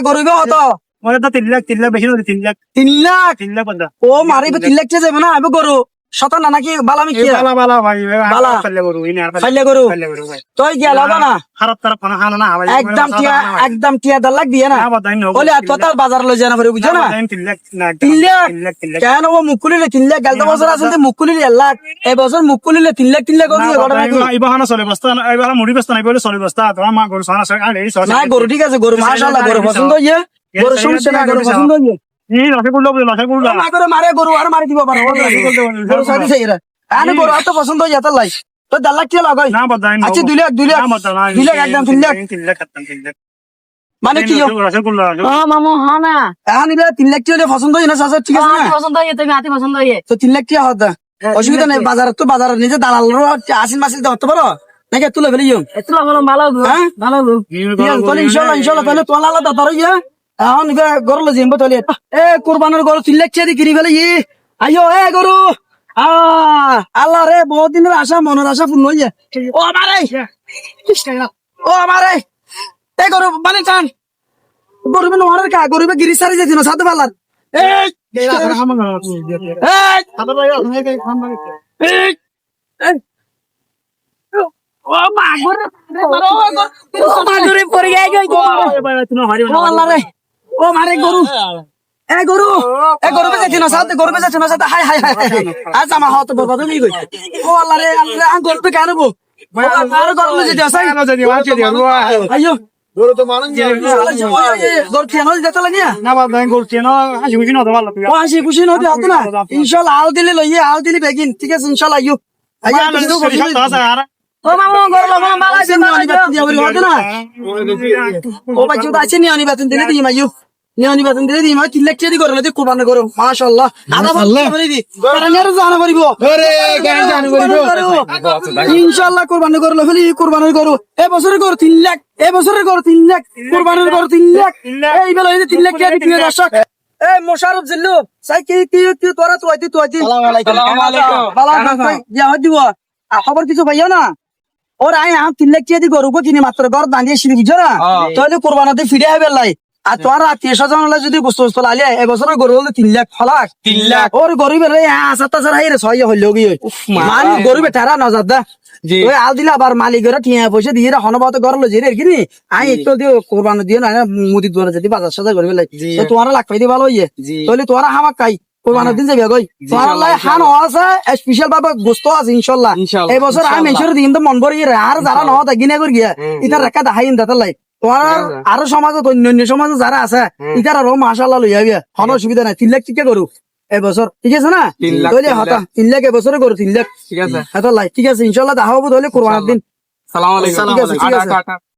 গরু হতো মানে তো 3 লাখ বেশি নয় 3 লাখ 3 লাখ 3 লাখ বন্ধা ও মারিব 3 লাখ যাবে না আমি গরু শত না নাকি বালামি কি বালা ভাই বালা পাল্লে গরু ইনি আর ফাইলে গরু পাল্লে গরু ভাই তুই গিয়া লাগা না খারাপ তারাপ খানা খানা না ভাই একদম টিয়া দল লাগ দিয়ে না না বাদাই না বলে তোতাল বাজার লই জানা পারে বুঝছ না 3 লাখ না 3 লাখ 3 লাখ কেন ও মুকুলিলে 3 লাখ গেলতো বছর আসলে মুকুলিলে 1 লাখ এই বছর মুকুলিলে 3 লাখ 3 লাখ গরু ঘটনা কি এই বাহানা চলে বস্তা এই বাহানা মুড়ি বস্তা নাই বলে চলে বস্তা তোমার মা গরু সানা আর এই সস না গরু ঠিক আছে গরু মাশাআল্লাহ গরু পছন্দ হইছে গরু শুনছে না গরু পছন্দ হইছে এই রসগোল্লা বলে রসগোল্লা না করে মারে গরু আর মারি দিব পারে গরু সাথে সেইরা আরে গরু আর তো পছন্দ হই যেতে লাই তো 1 লাখ কি লাগাই না বাদাই না আচ্ছা 2 লাখ 2 লাখ না বাদাই 2 লাখ একদম 3 লাখ 3 লাখ খাতাম 3 লাখ মানে কি রসগোল্লা মামু হ্যাঁ না এখন নিলে 3 লাখ কি হলে পছন্দ হই না সাসা ঠিক আছে না পছন্দ হয়ে তুমি হাতে পছন্দ হয়ে তো 3 লাখ কি হদা অসুবিধা নাই বাজার নিজে দালালরও আসিল মাসিল তো হতে পারো নাকি তুলে ফেলি একটু ভালো হ্যাঁ ভালো তাহলে ইনশাল্লাহ তাহলে তোলা আলাদা তার ইয়া এখন গরু লো জিম্ব তাহলে এ কোরবানের গরু 3 লাখ চেয়ে কিনি ফেলে আইও এ গরু আল্লাহ রে বহুত দিনের আশা মনের আশা পূর্ণ হইয়া ও আমারে এ গরু মানে টান গরু নোয়ারের কা গরু গিরি সারি যেত না সাথে পালার ও মারে গরু এ গরু বেঁচেছি না সাথে গরু বেঁচেছি না সাথে হাই হাই হাই আজ আমার হতো বাবা তুমি কই ও আল্লাহ রে আল্লাহ আং গরু তো কেন বো আর গরু যেতে আছে আইও গরু তো মানুষ গরু কেন যেতে লাগে না বাদাই গরু কেন হাসি খুশি না তো ভালো ও হাসি খুশি নদী হতো না ইনশাআল্লাহ আল দিলে লইয়ে আল দিলে বেগিন ঠিক আছে ইনশাআল্লাহ আইও ও মামু গরু মামু ভালো আছে নিয়ানি বাতিন দিয়া বলি হতো না ও বাচ্চা তো আছে নিয়ানি বাতিন দিলে দিই মাইও নিয়ানি বাতিন দিলে দিই মা 3 লাখ চেয়ে করে দি কুরবানি করো মাশাআল্লাহ আদা বলি দি গরনের জানা পারিব আরে গান জানা পারিব ইনশাআল্লাহ কুরবানি করলে ফেলি কুরবানি করো এ বছরে করো 3 লাখ এ বছরে করো 3 লাখ কুরবানির করো 3 লাখ এই বেলা 3 লাখ চেয়ে দিয়ে দর্শক এ মোশারফ জিল্লু সাই কি তোরা তো আসসালামু আলাইকুম বালা কই যা দিব খবর কিছু ভাইও না ওর আই আম 3 লাখ চেয়ে দি গরু কো কিনে মাত্র ঘর দাঁড়িয়ে সিঁড়ি বুঝো না তাহলে কুরবানিতে ফিরে আইবে লাই আর তোমার আত্মীয় স্বজন যদি বস্তু আলে এবছর গরু হলে 3 লাখ ফলাক 3 লাখ ওর গরিবের আসাতা ছাড়া হাইরে ছয় হইল গিয়ে মানে গরিবে তারা নজর দা ওই আল দিলে আবার মালিকের টিয়া পয়সা দিয়ে হনবত গড় লো যে কিনি আই একটু দিয়ে কোরবানি দিয়ে না মুদি দোয়ারে যদি বাজার সাজা করবে তোমার লাখ পাই দিয়ে ভালো হইয়ে তাহলে তোমার হামাক খাই কোরবানির দিন যাবে গই তোমার লাই হান আছে স্পেশাল ভাবে গোস্ত আছে ইনশাআল্লাহ এই বছর আমি মেশর দিন তো মন ভরি আর যারা নহত গিনে করে গিয়া ইটা রেখা দেখাই দাতা লাই তোমার আরো সমাজত অন্যান্য সমাজে যারা আছে ইটার আরো মাশাআল্লাহ লইয়া গিয়া কোনো অসুবিধা নাই 3 লাখ টিকা করু এবছর ঠিক আছে না তাহলে হতা 3 লাখ এবছরে করু 3 লাখ ঠিক আছে ঠিক আছে ইনশাআল্লাহ দেখা হবো তাহলে কোরবানির দিন সালাম আলাইকুম ঠিক আছে